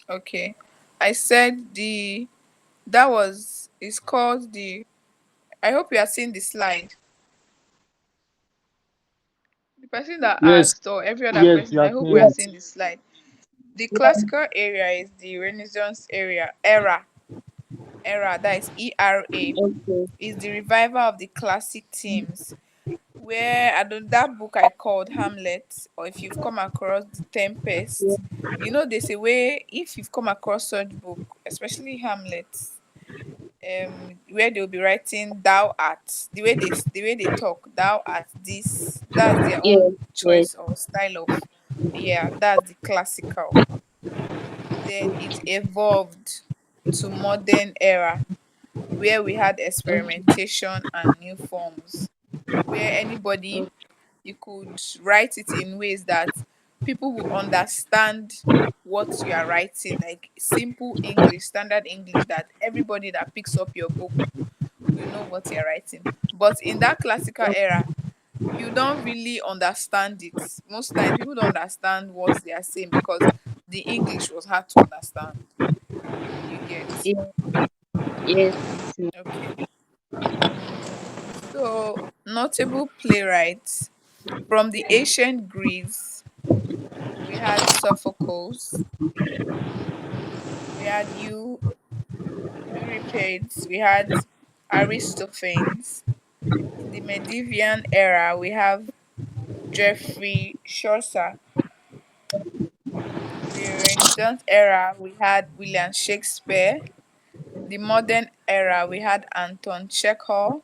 Okay. I said it's called I hope you are seeing the slide. The person that Yes, asked or every other yes, you person, are I hope we seeing are it. seeing the slide. The classical area is the Renaissance era, that is ERA, Okay. is the revival of the classic themes. Where I don't that book I called Hamlet, or if you've come across The Tempest, they say where if you've come across such book, especially Hamlet, where they'll be writing thou art, the way they talk, thou art this, that's their Yes, own yes. choice or style of, yeah, that's the classical. Then it evolved to modern era, where we had Okay. experimentation and new forms, where anybody, Okay. you could write it in ways that people will understand what you are writing, like simple English, standard English, that everybody that picks up your book will know what you're writing. But in that classical era, you don't really understand it. Most times people don't understand what they are saying because the English was hard to understand. You get. Yeah, yes. Okay. So notable playwrights from the ancient Greece, we had Sophocles, we had Euripides, we had Aristophanes. In the Medieval era, we have Geoffrey Chaucer. In the Renaissance era, we had William Shakespeare. The modern era, we had Anton Chekhov,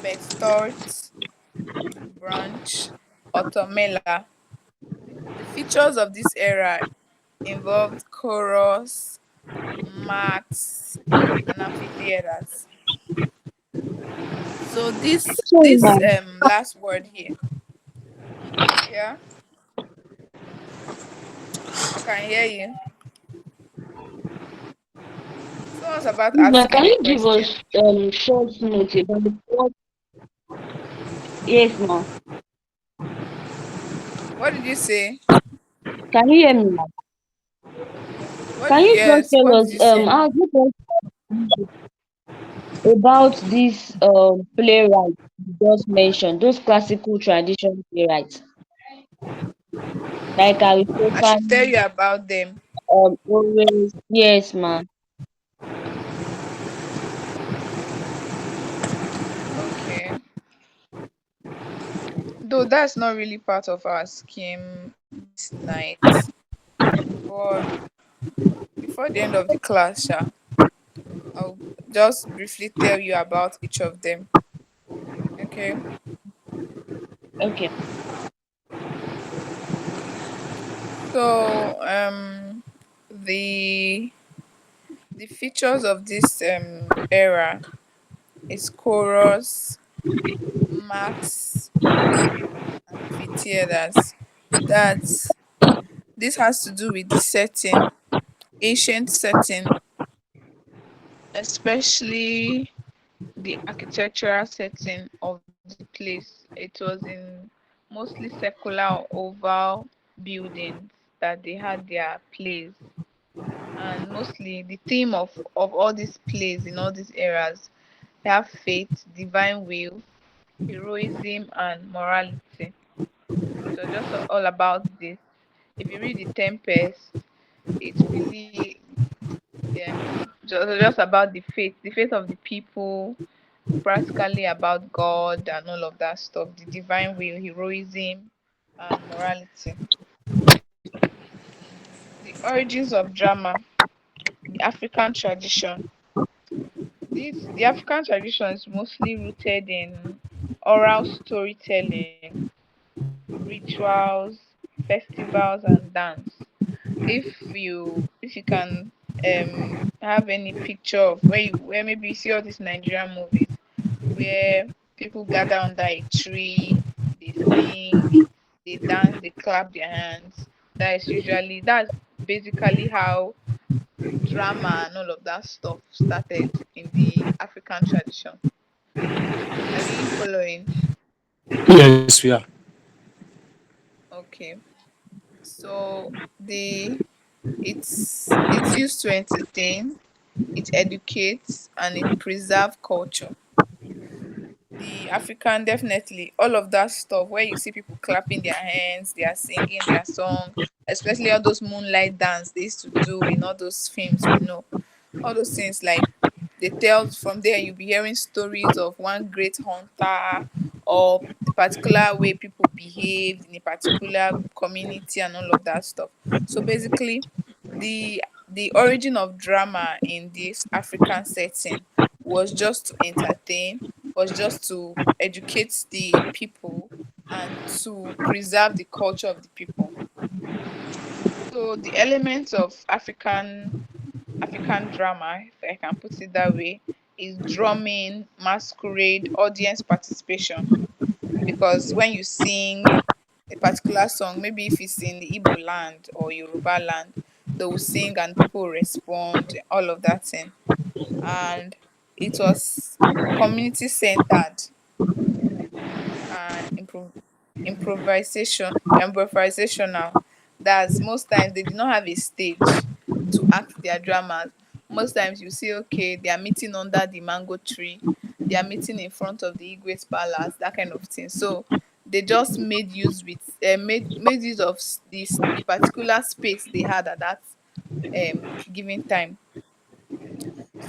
Bertolt Brecht, Otto. The features of this era involved chorus, masks, and amphitheaters. So this So this now, last word here, yeah, I can hear you. Someone's about can asking a you give us question. short notes about what? Yes, ma. What did you say? Can you hear me now? Can you just Yes, tell what us did you say? give us about this playwright you just mentioned, those classical tradition playwrights like I should tell Aristophanes, you about them. always. Yes, ma. Okay. Though that's not really part of our scheme this night. But before the end of the class, I'll just briefly tell you about each of them. Okay. Okay. So the the features of this era is chorus, max, amphitheaters. That's this has to do with the setting, ancient setting, especially the architectural setting of the place. It was in mostly circular or oval buildings that they had their plays. And mostly the theme of all these plays in all these eras, they have faith, divine will, heroism, and morality. It was just all about this. If you read The Tempest, it's really just about the faith of the people, practically about God and all of that stuff, the divine will, heroism, and morality. The origins of drama, the African tradition. The African tradition is mostly rooted in oral storytelling, rituals, festivals, and dance. If you can have any picture of where maybe you see all these Nigerian movies where people gather under a tree, they sing, they dance, they clap their hands. That's basically how drama and all of that stuff started in the African tradition. Are we following? yes, we are. Okay. So the it's used to entertain, it educates, and it preserve culture. The African, definitely all of that stuff where you see people clapping their hands, they are singing their song, especially all those moonlight dance they used to do in all those films we know. All those things, like, they tell from there you'll be hearing stories of one great hunter, or the particular way people behaved in a particular community and all of that stuff. So basically, the origin of drama in this African setting was just to entertain, was just to educate the people, and to preserve the culture of the people. So the elements of African drama, if I can put it that way, is drumming, masquerade, audience participation. Because when you sing a particular song, maybe if it's in the Igbo land or Yoruba land, they will sing and people will respond, all of that thing. And it was community centered and improvisational. That's, most times they did not have a stage to act their dramas. Most times you see, okay, they are meeting under the mango tree, they are meeting in front of the Igwe's palace, that kind of thing. So they just made use of the particular space they had at that given time.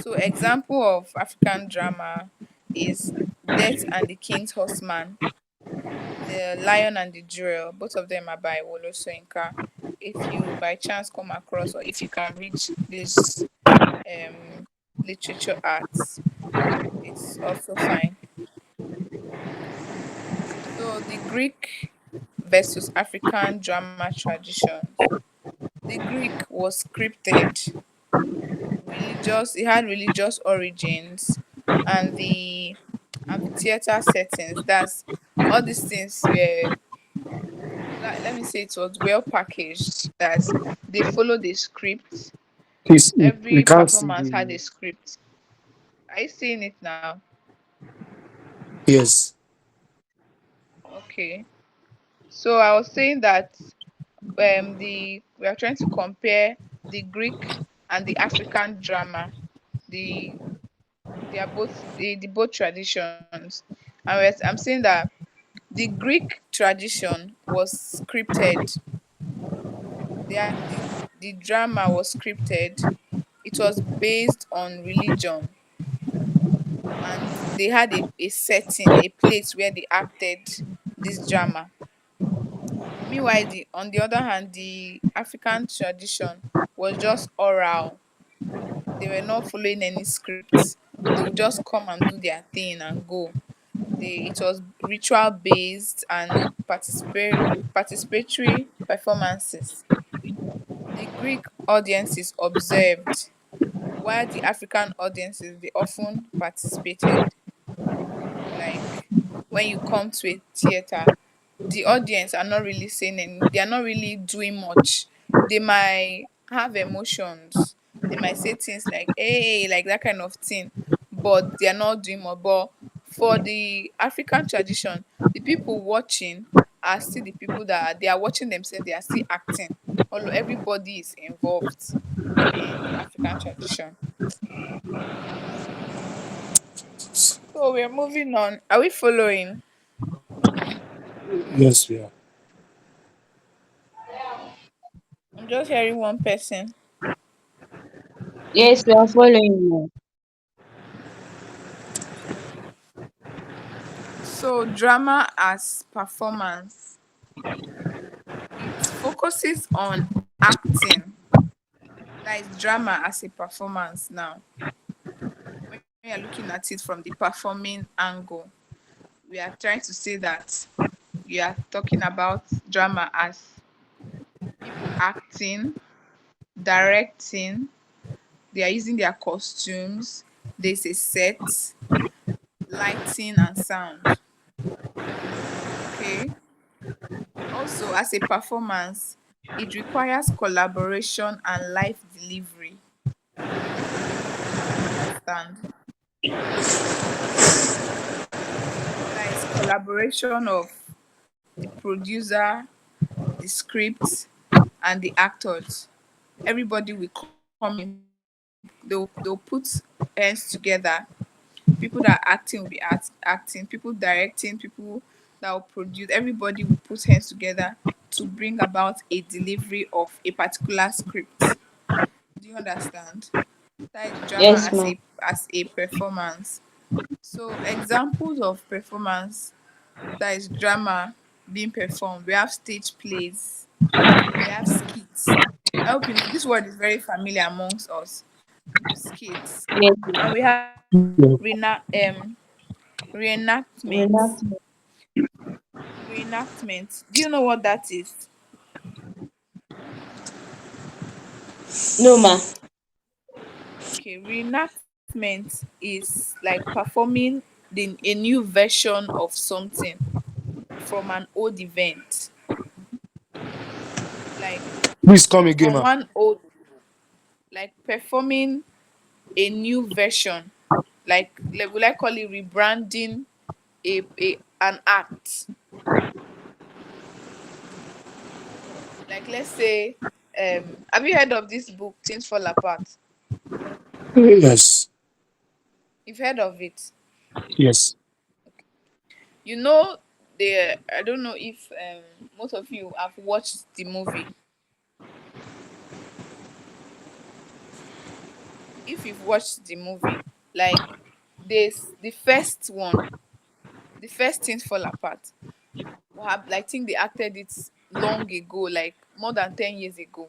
So example of African drama is Death and the King's Horseman, The Lion and the Jewel. Both of them are by Wole Soyinka. If you by chance come across, or if you can reach this literature arts, it's also fine. So the Greek versus African drama traditions. The Greek was scripted, religious, it had religious origins, and the amphitheater settings. That's, all these things were, let me say, it was well packaged, that they followed the script. Please, we Every can't see performance had a the. script. Are you seeing it now? Yes. Okay. So I was saying that the we are trying to compare the Greek and the African drama. The they are both the both traditions. And I'm saying that the Greek tradition was scripted. The drama was scripted. It was based on religion, and they had a setting, a place where they acted this drama. Meanwhile, on the other hand, the African tradition was just oral. They were not following any scripts. They would just come and do their thing and go. It was ritual based and participatory performances. The Greek audiences observed, while the African audiences, they often participated. Like, when you come to a theater, the audience are not really saying any, they are not really doing much. They might have emotions, they might say things like hey, like that kind of thing, but they are not doing more. But for the African tradition, the people watching are still the people that they are watching themselves, they are still acting. Everybody is involved in the African tradition. So we're moving on. Are we following? Yes, we are. I'm just hearing one person. Yes, we are following you. So drama as performance, it focuses on acting. That is drama as a performance now. When you're looking at it from the performing angle, we are trying to say that we are talking about drama as people acting, directing, they are using their costumes, there's a set, lighting and sound. Okay. Also, as a performance, it requires collaboration and live delivery. Do you understand? That is collaboration of the producer, the script, and the actors. Everybody will come in. They'll put hands together. People that are acting will be acting. People directing. People that will produce. Everybody will put hands together to bring about a delivery of a particular script. Do you understand? That is drama Yes, ma'am. as a performance. So examples of performance, that is drama being performed. We have stage plays, we have skits. I hope this word is very familiar amongst us. Skits. Yes, And ma'am. we have reenactment. Reenactment. Reenactment. Do you know what that is? No, ma. Okay, reenactment is like performing a new version of something from an old event. Like Please come again, from ma. one old, like performing a new version, like will I call it rebranding a an act. Like let's say, have you heard of this book Things Fall Apart? Yes. You've heard of it. Yes. You know, I don't know if most of you have watched the movie. If you've watched the movie, like this the first Things Fall Apart, I think they acted it long ago, like more than 10 years ago.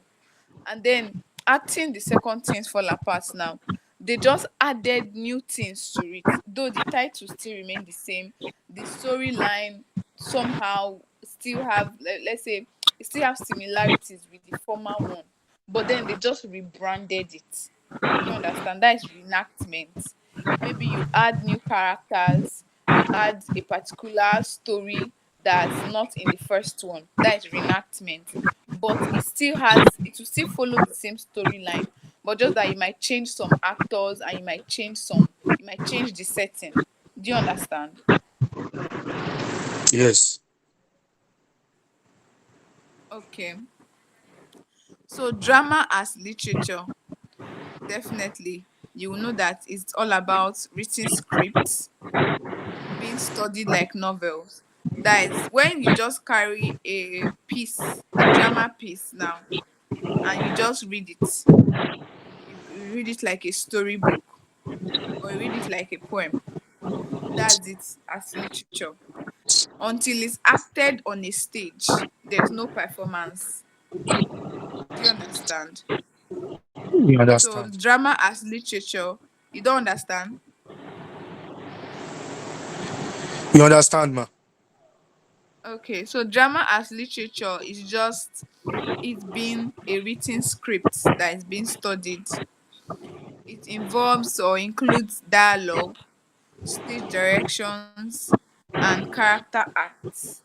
And then acting the second Things Fall Apart now, they just added new things to it, though the title still remain the same. The storyline somehow still have, let's say, it still have similarities with the former one, but then they just rebranded it. Do you understand? That is reenactment. Maybe you add new characters, you add a particular story that's not in the first one. That is reenactment. But it will still follow the same storyline, but just that you might change some actors and you might change the setting. Do you understand? Yes. Okay. So drama as literature, definitely you will know that it's all about written scripts being studied like novels. That is when you just carry a drama piece now, and you just read it. You read it like a storybook, or you read it like a poem. That's it as literature. Until it's acted on a stage, there's no performance. Do you understand? You So understand? drama as literature, you don't understand? You understand, ma? Okay, so drama as literature is just it being a written script that is being studied. It involves or includes dialogue, stage directions, and character acts.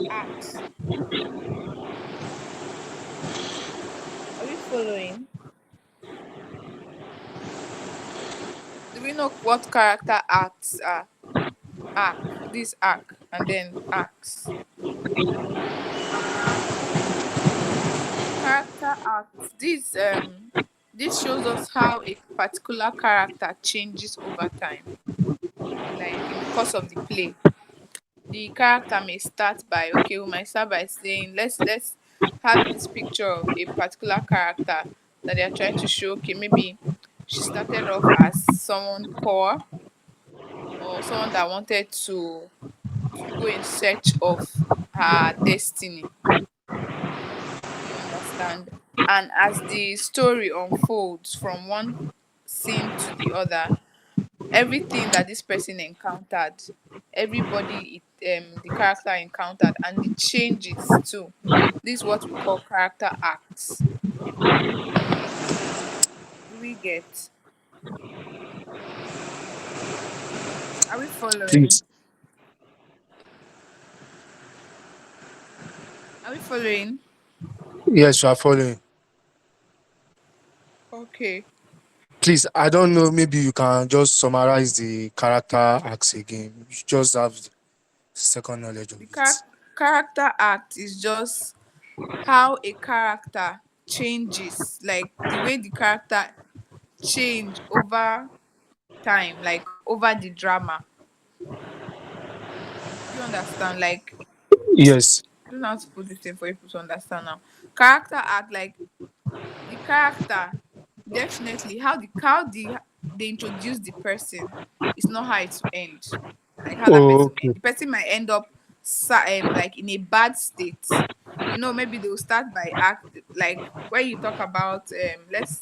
Acts. Are we following? Do we know what character acts are? Arc, this arc, and then acts. Character acts. This shows us how a particular character changes over time, like in the course of the play. The character may start by, okay, we might start by saying, let's have this picture of a particular character that they are trying to show. Okay, maybe she started off as someone poor, or someone that wanted to go in search of her destiny. Do you understand? And as the story unfolds from one scene to the other, everything that this person encountered, the character encountered, and the changes too. This is what we call character acts. Do we get? Are we following? Please. Are we following? Yes, you are following. Okay. Please, I don't know. Maybe you can just summarize the character acts again. You just have second knowledge of The it. character act is just how a character changes, like the way the character change over time, like over the drama. Do you understand? Like, Yes. I don't know how to put this thing for people to understand now. Character act, like the character, definitely how they introduce the person is not how it will end. Like how that Oh, person will okay. end. The person might end up like in a bad state. You know, maybe they will start by act like when you talk about let's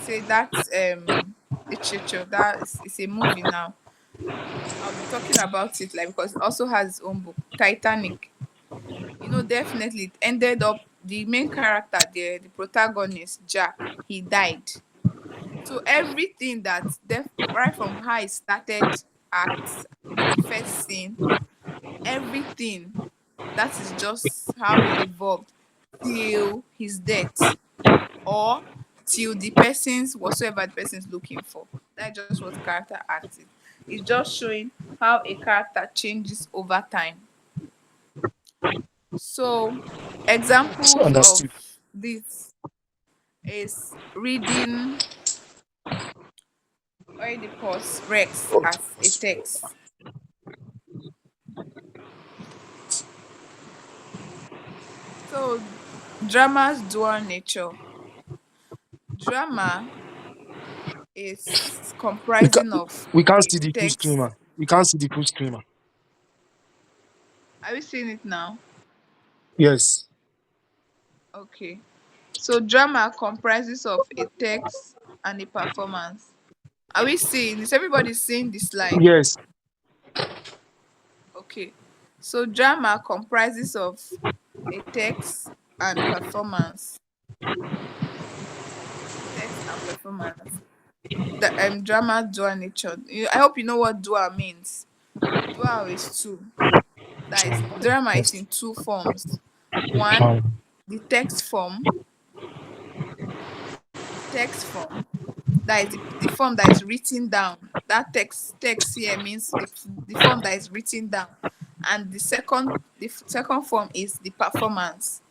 say that's literature, that is it's a movie now. I'll be talking about it like because it also has its own book, Titanic. You know, definitely it ended up the main character there, the protagonist, Jack, he died. So everything right from how he started act in the first scene, everything that is just how he evolved till his death or till the person's whatsoever the person is looking for. That's just what character act is. It's just showing how a character changes over time. So examples of Understood. this is reading Oedipus Rex as a text. So drama's dual nature. Drama is We can comprising of we can't a see the full text. screamer. We can't see the full screamer. Are we seeing it now? Yes. Okay. So drama comprises of a text and a performance. Are we seeing? Is everybody seeing the slide? Yes. Okay. So drama comprises of a text and performance. Text and performance. The drama dual nature. I hope you know what dual means. Dual is two. That is drama is Yes. in two forms. One, the text form. The text form. That is the form that is written down. That text here means the form that is written down. And the second form is the performance.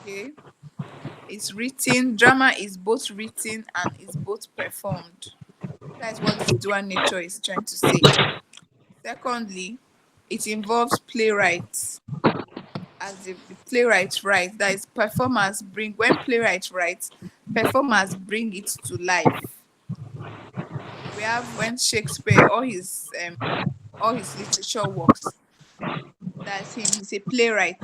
Okay. It's written, drama is both written and is both performed. That is what this dual nature is trying to say. Secondly, it involves playwrights. As the playwright writes, that is performers bring when playwright writes, performers bring it to life. We have when Shakespeare, all his literature works, that's him, he's a playwright.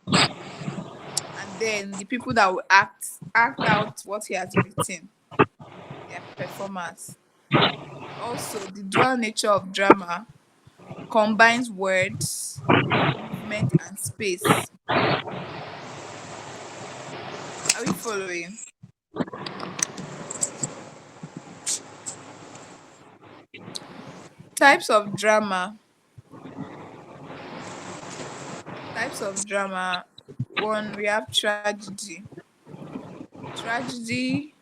And then the people that will act out what he has written, they are performers. Also, the dual nature of drama combines words, movement, and space. Are we following? Types of drama. Types of drama. One, we have tragedy. Tragedy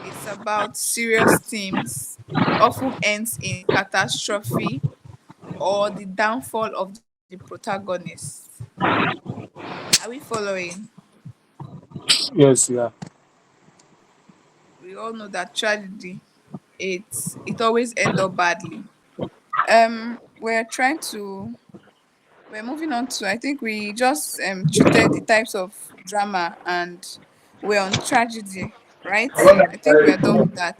is about serious themes, often ends in catastrophe or the downfall of the protagonist. Are we following? Yes. Yeah. We all know that tragedy, it always ends up badly. We're trying to we're moving on to, I think we just treated the types of drama and we're on tragedy, right? I think we're done with that.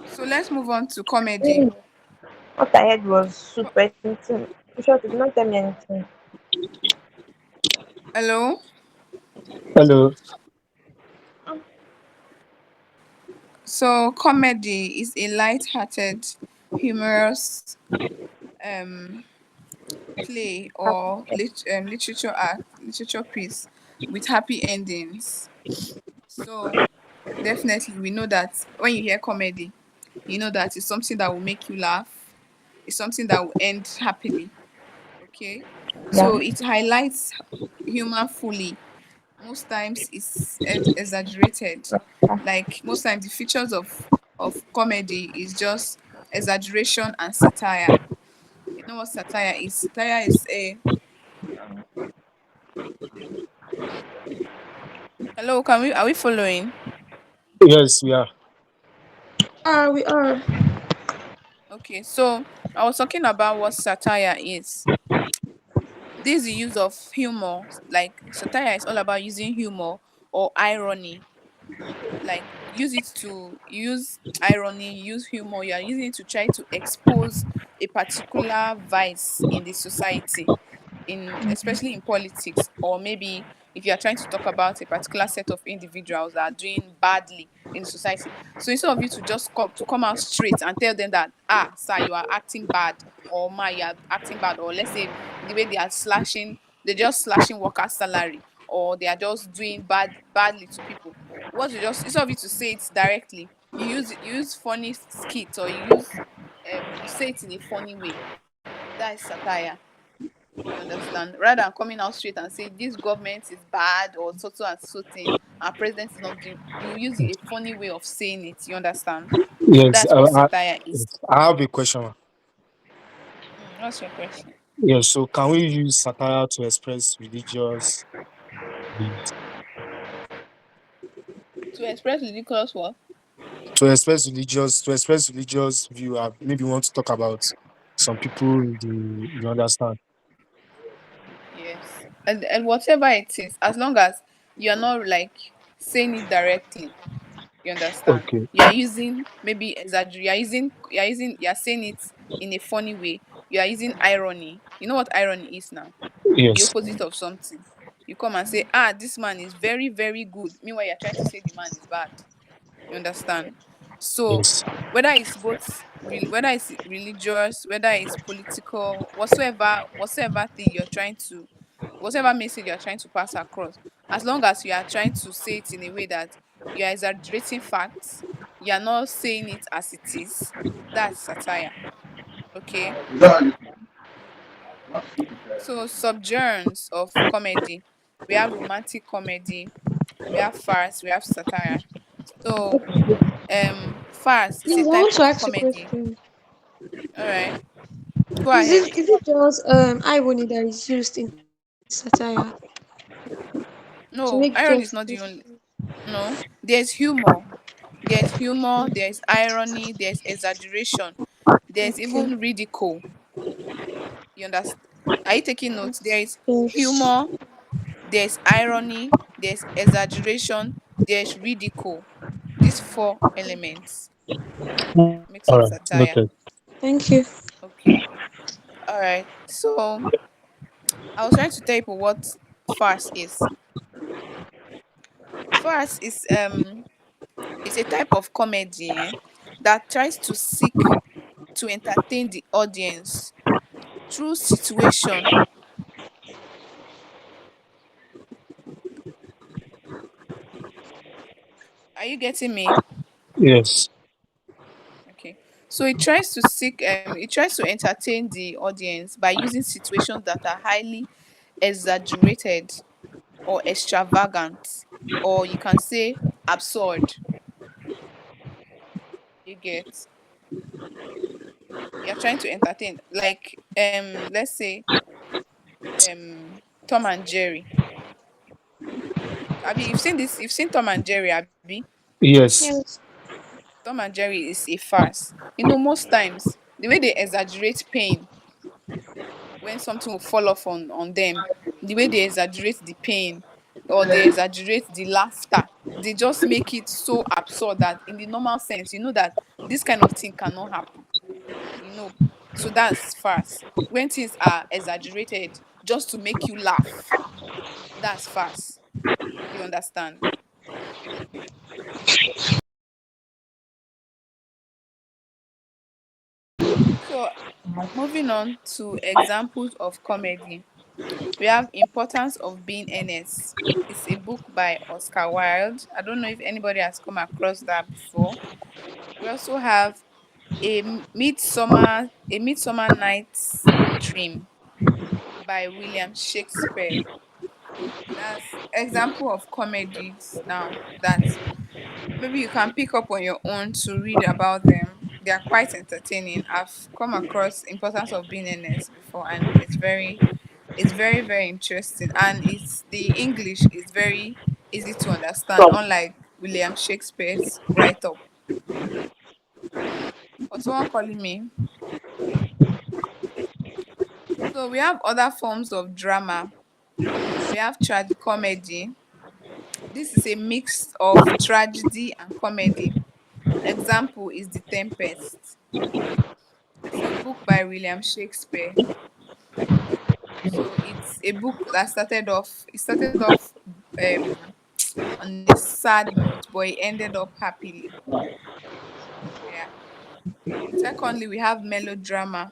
So let's move on to comedy. Really? What I heard was Co- super anything. In short, it did not tell me anything. Hello. Hello. So comedy is a light-hearted, humorous um, play or literature piece with happy endings. So definitely, we know that when you hear comedy, you know that it's something that will make you laugh. It's something that will end happily. Okay, so Yeah. it highlights humor fully. Most times it's exaggerated. Like most times the features of comedy is just exaggeration and satire. know what satire is? Satire is a hello. Can we are we following? Yes, we are. We are. Okay, so I was talking about what satire is. This is the use of humor. Like satire is all about using humor or irony, like use it to use irony, use humor. You are using it to try to expose a particular vice in the society, in especially in politics, or maybe if you are trying to talk about a particular set of individuals that are doing badly in the society. So instead of you to just come out straight and tell them that, ah, sir, you are acting bad, or ma, you are acting bad, or let's say the way they are slashing, they're just slashing workers salary, or they are just doing badly to people. What you just, instead of you to say it directly, you use funny skits, or you say it in a funny way. That is satire. You understand? Rather than coming out straight and say this government is bad, or so and so thing, our president is not doing, you use a funny way of saying it. You understand? Yes, That's what satire is. I have a question. What's your question? Yes, so can we use satire to express religious views? To express ridiculous what? To express religious view? Maybe we want to talk about some people. You understand? Yes. And whatever it is, as long as you're not like saying it directly, you understand? Okay. You are using maybe exaggerate. You're saying it in a funny way. You are using irony. You know what irony is now? The Yes. opposite of something. You come and say, ah, this man is very, very good. Meanwhile, you're trying to say the man is bad. You understand? So Yes. whether it's religious, whether it's political, whatsoever thing you're trying to, whatever message you're trying to pass across, as long as you are trying to say it in a way that you are exaggerating facts, you are not saying it as it is, that's satire. Okay. So subgenres of comedy. We have romantic comedy, we have farce, we have satire. So farce is a Please, I type want to of ask a comedy. question. All right, go ahead. Is it just irony that is used in satire to make No, jokes? irony is not the only. No, there's humor. There's humor, there's irony, there's exaggeration, there's Okay. even ridicule. You understand? Are you taking notes? There is Yes. humor, there's irony, there's exaggeration, there's ridicule. These four elements makes All up right. satire. Noted. Thank you. Okay. All right. So I was trying to tell people what farce is. Farce is a type of comedy that tries to seek to entertain the audience through situation. Are you getting me? Yes. Okay. So it tries to entertain the audience by using situations that are highly exaggerated or extravagant, or you can say absurd. You get, you're trying to entertain, like let's say Tom and Jerry. Abby, you've seen Tom and Jerry, Abby. Yes. Yes. Tom and Jerry is a farce. You know, most times the way they exaggerate pain when something will fall off on them, the way they exaggerate the pain, or they exaggerate the laughter, they just make it so absurd that in the normal sense, you know that this kind of thing cannot happen. You know, so that's farce. When things are exaggerated just to make you laugh, that's farce. You understand? So moving on to examples of comedy. We have Importance of Being Earnest. It's a book by Oscar Wilde. I don't know if anybody has come across that before. We also have A Midsummer Night's Dream by William Shakespeare. That's example of comedies now that maybe you can pick up on your own to read about them. they are quite entertaining. I've come across importance of being earnest before, and it's very very interesting, and it's the English is very easy to understand, unlike William Shakespeare's write up. Was someone calling me? So we have other forms of drama. We have tragicomedy. This is a mix of tragedy and comedy. Example is The Tempest. It's a book by William Shakespeare. So it's a book that started off um on a sad note, but it ended up happily. Yeah. Secondly, we have melodrama.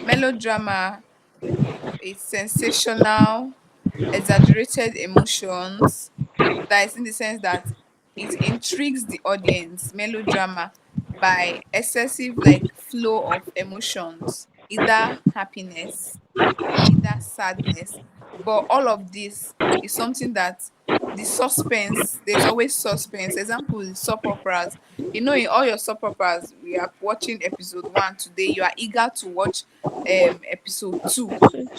Melodrama is sensational, exaggerated emotions. That is in the sense that it intrigues the audience. Melodrama by excessive like flow of emotions, either happiness, either sadness. But all of this is something that the suspense, there's always suspense. Example is soap operas. You know, in all your soap operas, we are watching episode one today. You are eager to watch episode two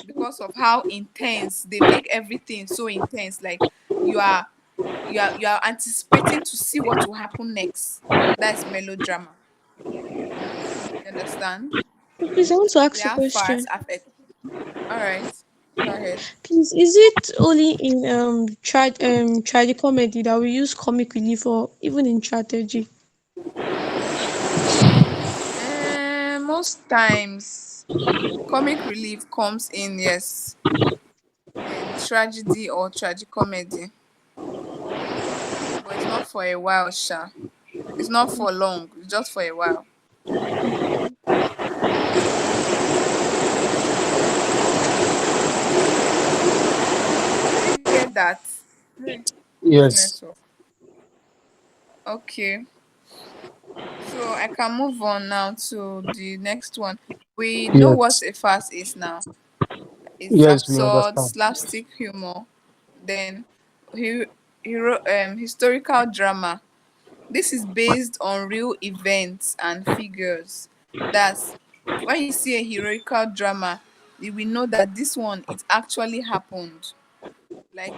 because of how intense they make everything so intense. Like you are you are anticipating to see what will happen next. That's melodrama. You understand? Please, I want to We ask a have fast question. affect. All right, go ahead. Please, is it only in tragicomedy that we use comic relief, or even in strategy? Most times, comic relief comes in, yes, in tragedy or tragicomedy, but it's not for a while, Sha. It's not for long, it's just for a while. Did you get that? Hey, this Yes. network. Okay, so I can move on now to the next one. We know what Yes. a farce is now. It's Yes, we absurd, understand. slapstick humor. Then, historical drama. This is based on real events and figures. That's when you see a heroical drama, you will know that this one it actually happened. Like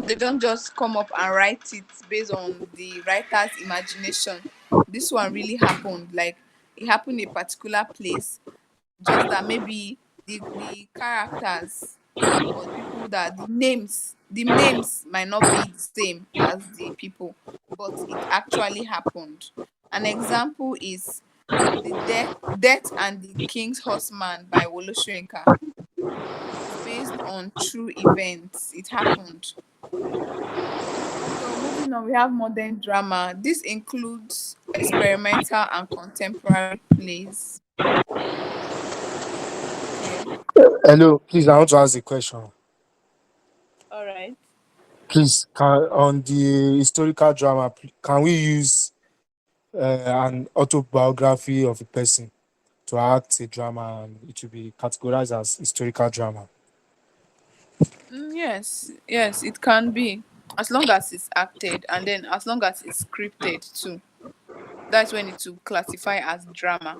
they don't just come up and write it based on the writer's imagination. This one really happened. Like it happened in a particular place. Just that maybe the characters or the people that the names might not be the same as the people, but it actually happened. An example is the death and the King's Horseman by Wolo Soyinka. It's based on true events. It happened. So moving on, we have modern drama. This includes experimental and contemporary plays. Okay. Hello, please, I want to ask a question. All right. Please, on the historical drama, can we use an autobiography of a person to act a drama and it will be categorized as historical drama? Yes, yes, it can be. As long as it's acted and then as long as it's scripted too. That's when it will classify as drama.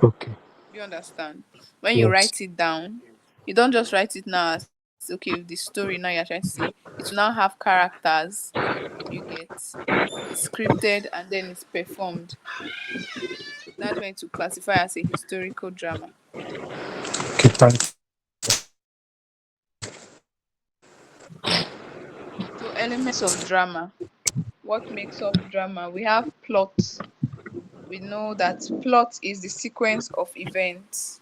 Okay. You understand? When you Yes. write it down, you don't just write it now as okay, the story now you're trying to say. It will now have characters, you get it's scripted and then it's performed. That's when it will classify as a historical drama. Okay, thank you. So elements of drama. What makes up drama? We have plot. We know that plot is the sequence of events.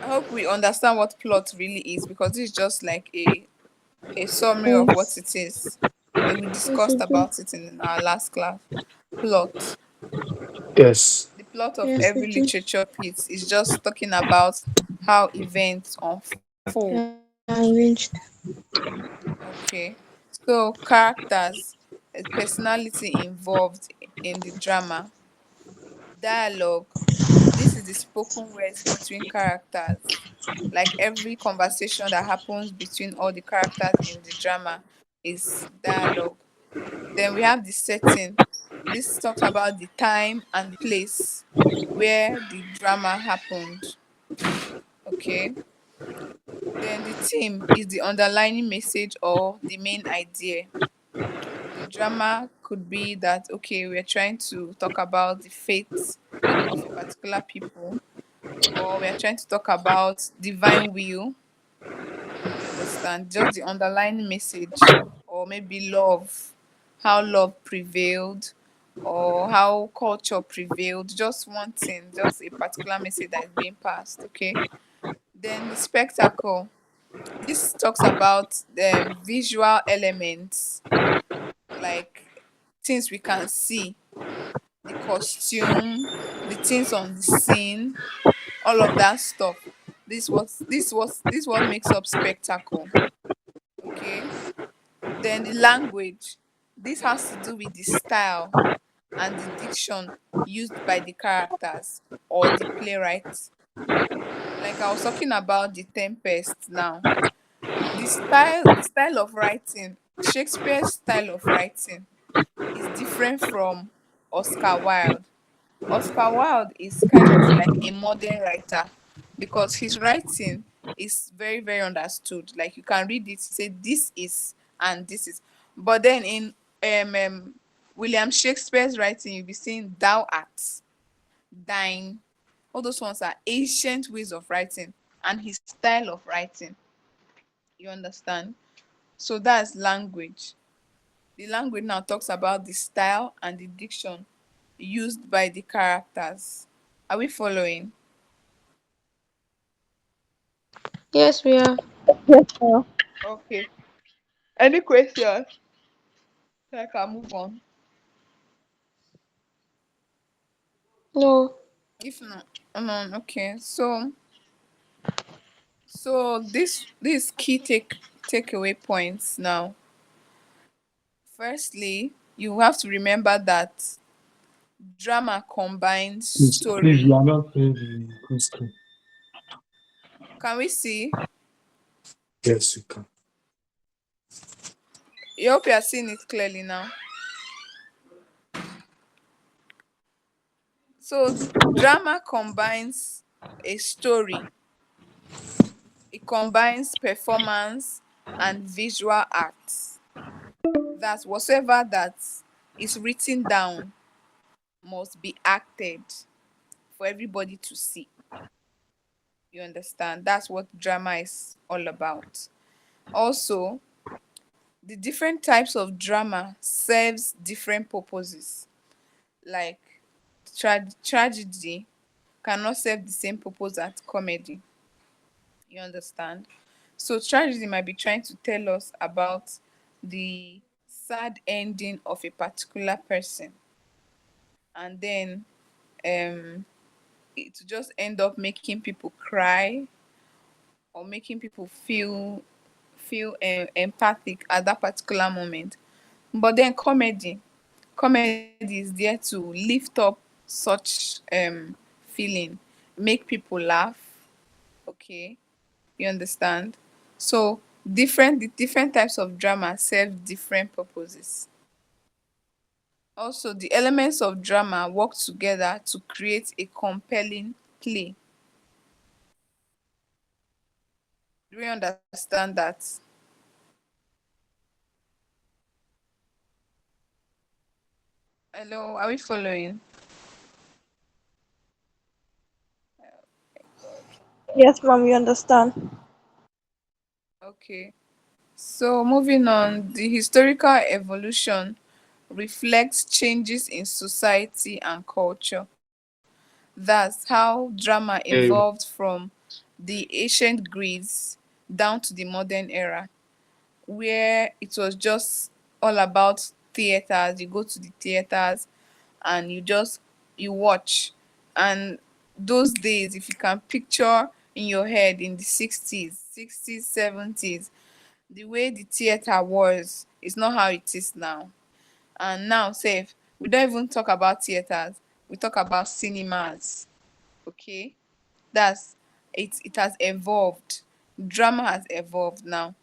I hope we understand what plot really is because this is just like a summary of what Yes, it is. We yes, we discussed do. about it in our last class. Plot. Yes. The plot of Yes, we every do. literature piece is just talking about how events unfold. Arranged. Okay. So characters, personality involved in the drama, dialogue. This is the spoken words between characters. Like every conversation that happens between all the characters in the drama is dialogue. Then we have the setting. This talks about the time and the place where the drama happened. Okay. Then the theme is the underlying message or the main idea. The drama could be that, okay, we're trying to talk about the fate of a particular people, or we're trying to talk about divine will. You understand? Just the underlying message, or maybe love, how love prevailed, or how culture prevailed. Just one thing, just a particular message that is being passed. Okay. Then the spectacle. This talks about the visual elements, like things we can see, the costume, the things on the scene, all of that stuff. This what makes up spectacle. Okay. Then the language. This has to do with the style and the diction used by the characters or the playwright. Like I was talking about the Tempest now. The style of writing, Shakespeare's style of writing is different from Oscar Wilde. Oscar Wilde is kind of like a modern writer because his writing is very, very understood. Like you can read it, say this is and this is. But then in William Shakespeare's writing, you'll be saying thou art, thine. All those ones are ancient ways of writing and his style of writing. You understand? So that's language. The language now talks about the style and the diction used by the characters. Are we following? Yes, we are. Yes, sir. Okay. Any questions? So I can move on. No. If not, okay. So this key takeaway points now. Firstly, you have to remember that drama combines Please, you story. are not seeing the full screen. Can we see? Yes, you can. I hope you are seeing it clearly now. So drama combines a story. It combines performance and visual arts. That whatsoever that is written down must be acted for everybody to see. You understand? That's what drama is all about. Also, the different types of drama serves different purposes. Like tragedy cannot serve the same purpose as comedy. You understand? So tragedy might be trying to tell us about the sad ending of a particular person, and then um it just end up making people cry or making people feel empathic at that particular moment. But then comedy is there to lift up such feeling, make people laugh. Okay, you understand? So the different types of drama serve different purposes. Also, the elements of drama work together to create a compelling play. Do we understand that? Hello, are we following? Yes, ma'am, we understand. Okay. So moving on, the historical evolution reflects changes in society and culture. That's how drama evolved from the ancient Greece down to the modern era, where it was just all about theaters. You go to the theaters and you watch. And those days, if you can picture in your head in the 60s, 70s, the way the theater was is not how it is now. And now, safe, we don't even talk about theaters, we talk about cinemas. Okay, it has evolved. Drama has evolved now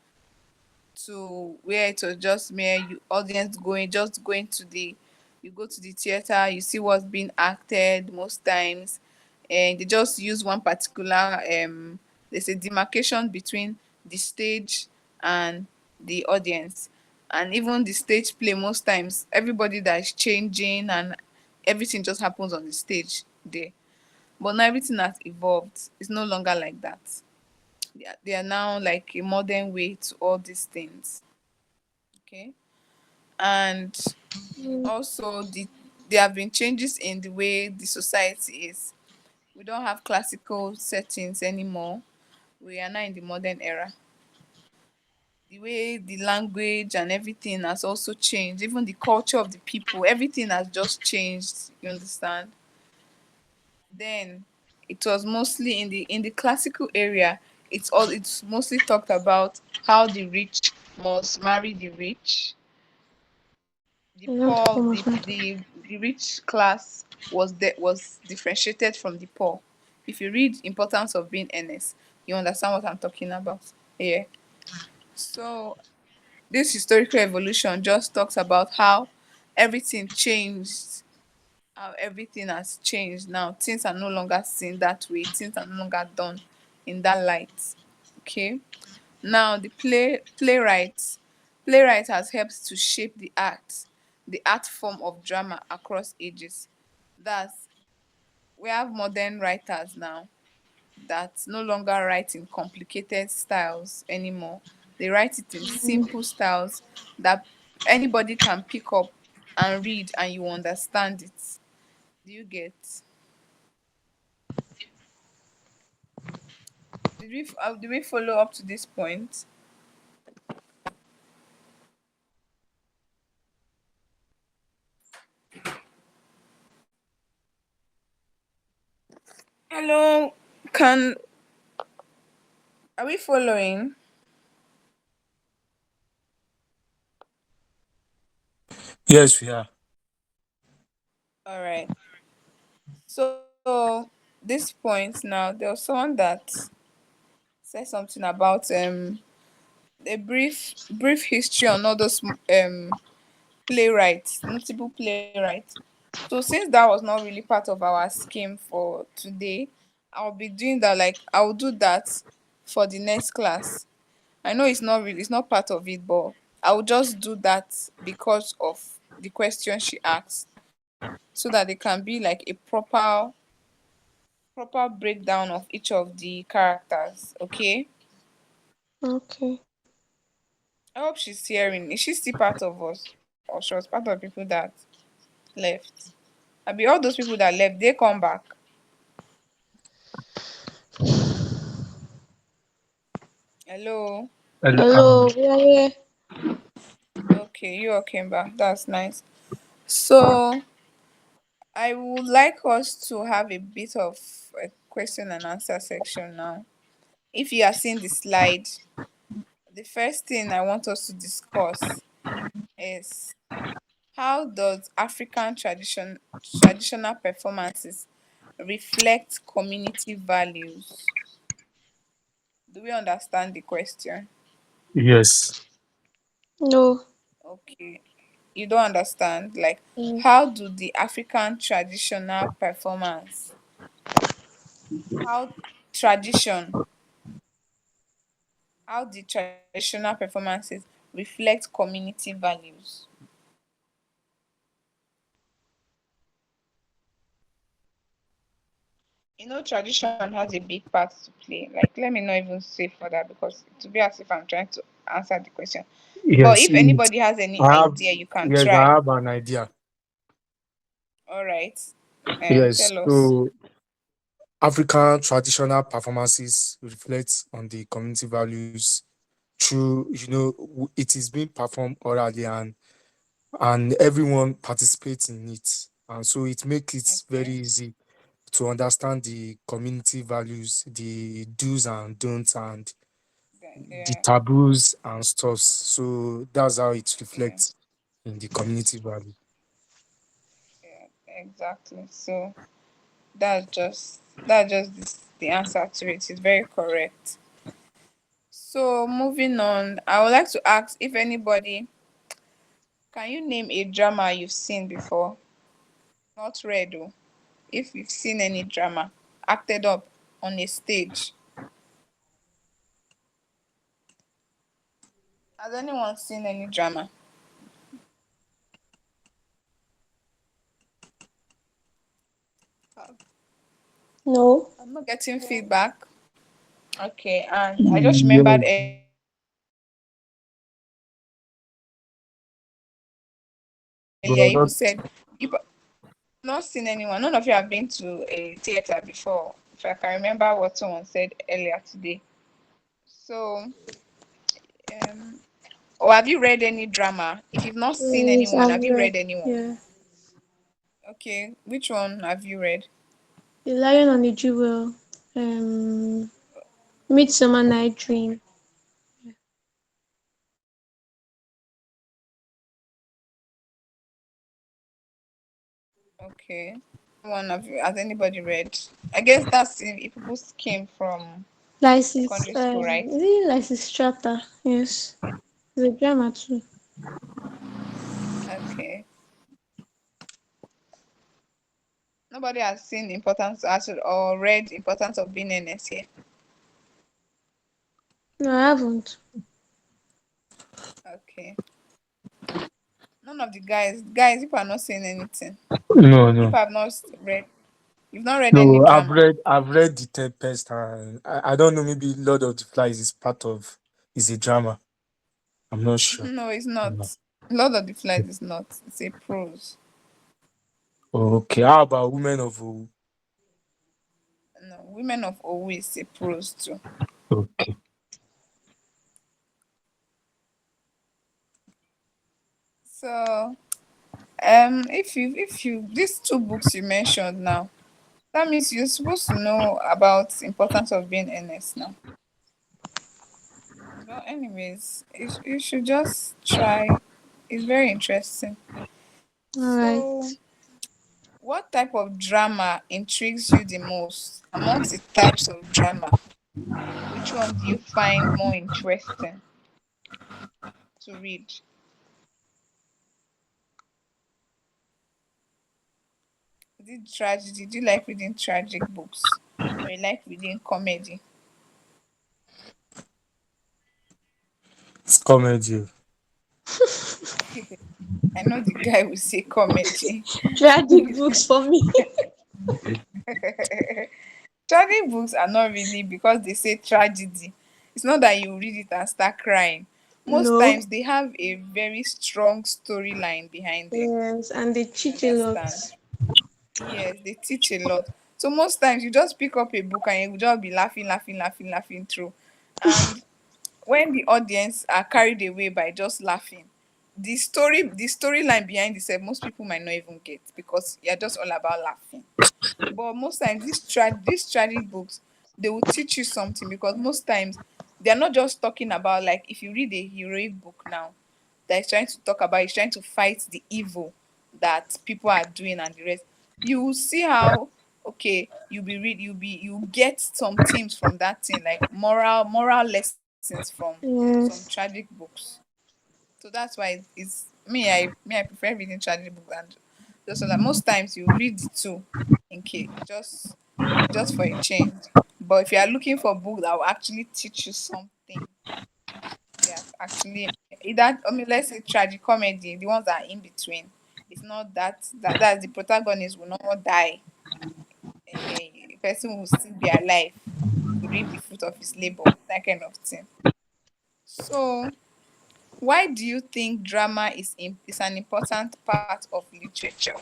to where it was just mere you audience going, just going to the, you go to the theater, you see what's being acted most times, and they just use one particular there's a demarcation between the stage and the audience. And even the stage play, most times everybody that is changing and everything just happens on the stage there. But now everything has evolved. It's no longer like that. They are now like a modern way to all these things. Okay. And also there have been changes in the way the society is. We don't have classical settings anymore. We are now in the modern era. The way the language and everything has also changed, even the culture of the people, everything has just changed, you understand. Then it was mostly in the classical area, it's mostly talked about how the rich must marry the rich, the Not the poor, form the of matter. the, the rich class was differentiated from the poor. If you read Importance of Being Earnest, you understand what I'm talking about. Yeah. So this historical evolution just talks about how everything changed, how everything has changed now. Things are no longer seen that way. Things are no longer done in that light. Okay. Now the playwright has helped to shape the art form of drama across ages. Thus, we have modern writers now that no longer write in complicated styles anymore. They write it in simple styles that anybody can pick up and read and you understand it. Do you get? Did we follow up to this point? Hello, can are we following? Yes, we are. All right. So this point now, there was someone that said something about a brief history on all those playwrights, notable playwrights. So since that was not really part of our scheme for today, I'll be doing that. Like I'll do that for the next class. I know it's not part of it, but I will just do that because of the question she asked, so that it can be like a proper breakdown of each of the characters. Okay. Okay. I hope she's hearing. Is she still part of us, or she was part of people that left? I be all those people that left, they come back. Hello. Hello, Hello, we are here. Okay, you all came back. That's nice. So I would like us to have a bit of a question and answer section now. If you are seeing the slide, the first thing I want us to discuss is how does African traditional performances reflect community values? Do we understand the question? yes. No. Okay. You don't understand? Like, Mm, how do the African traditional performance, how tradition, how the traditional performances reflect community values? Tradition has a big part to play. Like, let me not even say further because to be as if I'm trying to answer the question. But Yes, if anybody has any I have, idea, you can yes, I try. have an idea. All right. Yes, Tell us. so African traditional performances reflect on the community values through, it is being performed orally, and everyone participates in it. And so it makes it very Okay. easy to understand the community values, the do's and don'ts, and the Yeah. taboos and stuff. So that's how it Yeah. reflects in the community value. Yeah. Exactly. So that's just the answer to it. It's very correct. So moving on, I would like to ask if anybody, can you name a drama you've seen before? Not read though. If you've seen any drama acted up on a stage. Has anyone seen any drama? No. I'm not getting feedback. Okay, and I just remembered Yes, earlier you said but you not not seen anyone. None of you have been to a theater before. If I can remember what someone said earlier today. So, um, or have you read any drama? If you've not seen Yes, anyone, I've have you read. read anyone? Yeah. Okay, which one have you read? The Lion and the Jewel. Um, Midsummer Night Dream. Okay. One of you has anybody read? I guess that's if people came from Lysis, secondary school, right? is it Lysis Strata? Yes. The drama too. Okay. Nobody has seen importance or read importance of being NS here. No, I haven't. Okay. None of the guys, people are not saying anything. no, no, People have not read. You've not read any no. I've drama. read I've read the Tempest, and I don't know. Maybe Lord of the Flies is a drama. I'm not sure. No, it's not. No. Lord of the Flies is not. It's a prose. Okay, how about Women of Owu? No, Women of Owu is a prose too. Okay. So, if you these two books you mentioned now, that means you're supposed to know about importance of being NS now. But anyways, you should just try. It's very interesting. All So, right. what type of drama intrigues you the most amongst the types of drama? Which one do you find more interesting to read? Is it tragedy? Do you like reading tragic books? Or you like reading comedy? It's comedy. I know the guy will say comedy. Tragic books for me. Tragic books are not really because they say tragedy. It's not that you read it and start crying. Most No. times they have a very strong storyline behind them. Yes, and they You cheat a lot. understand? Yes, they teach a lot. So most times you just pick up a book and you will just be laughing, laughing, laughing, laughing through. And when the audience are carried away by just laughing, the storyline behind itself, most people might not even get because you're just all about laughing. But most times these tragic books, they will teach you something because most times they're not just talking about, like, if you read a heroic book now that is trying to talk about, is trying to fight the evil that people are doing and the rest, you will see how, okay, you get some themes from that thing, like moral lessons from some Yes. tragic books. So that's why it's me, I prefer reading tragic books. And just so that most times you read the two in case just for a change. But if you are looking for a book that will actually teach you something, yeah, actually either, I mean, let's say tragicomedy, the ones that are in between. It's not that's the protagonist will not die. A person will still be alive to reap the fruit of his labor, that kind of thing. So, why do you think drama is an important part of literature?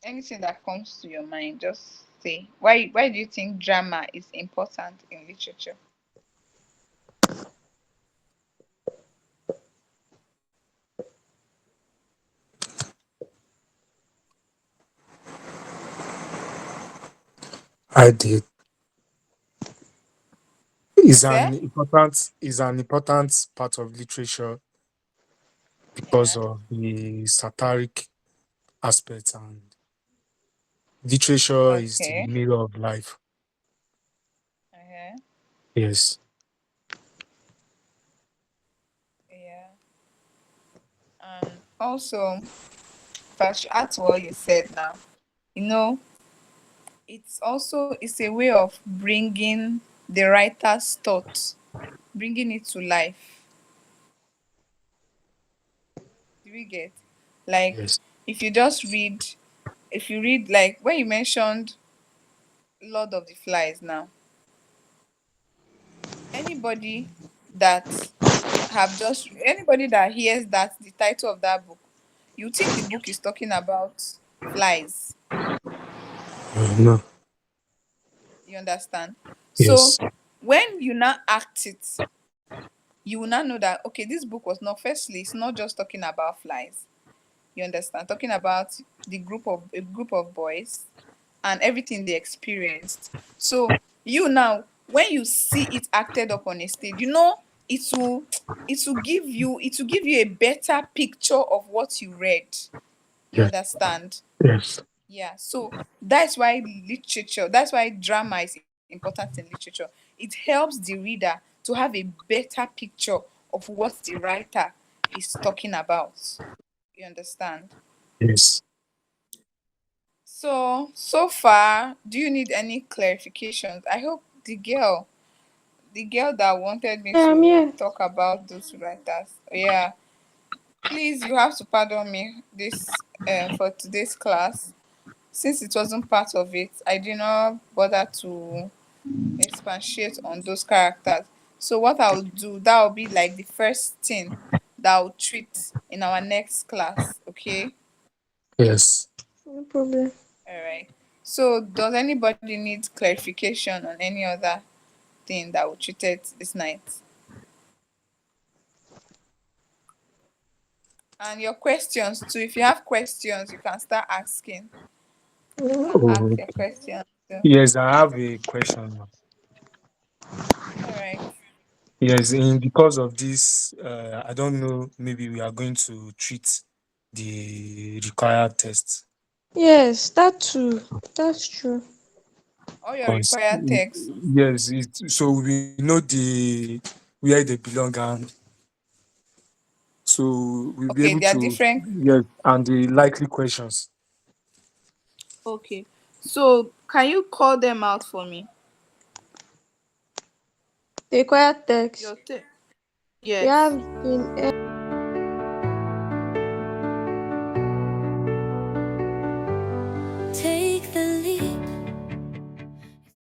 Anything that comes to your mind, just say. Why do you think drama is important in literature? I did. You say? Is an important part of literature because Yeah. of the satiric aspect, and literature is the Okay. mirror of life. Okay. Yes. Yeah. And also, if I should add to what you said now, you know, it's a way of bringing the writer's thoughts, bringing it to life. Do we get? Like, Yes. if you just read, if you read, like when you mentioned Lord of the Flies now, anybody that anybody that hears that the title of that book, you think the book is talking about flies. No. You understand? So Yes. when you now act it, you will now know that okay, this book was not, firstly, it's not just talking about flies. You understand? Talking about the group of a group of boys and everything they experienced. So you now, when you see it acted up on a stage, you know it will it will give you a better picture of what you read. You Yes. understand? Yes. Yeah. So that's why literature, that's why drama is important in literature. It helps the reader to have a better picture of what the writer is talking about. You understand? Yes. So far, do you need any clarifications? I hope the girl that wanted me Yeah, I'm to here. talk about those writers, yeah, please, you have to pardon me this for today's class. Since it wasn't part of it, I did not bother to expatiate on those characters. So what I'll do, that will be like the first thing that I'll treat in our next class, okay? Yes. No problem. All right. So does anybody need clarification on any other thing that we treated this night? And your questions too. If you have questions, you can start asking. You can ask Oh, your questions too. yes, I have a question. All right. Yes, in because of this, I don't know, maybe we are going to treat the required test. Yes, that too. That's true. All your Because required text. yes, so we know where they belong, and so we'll be Okay, able they are to, different. yes, and the likely questions. Okay. So can you call them out for me? The required text. Your te- We yes. have in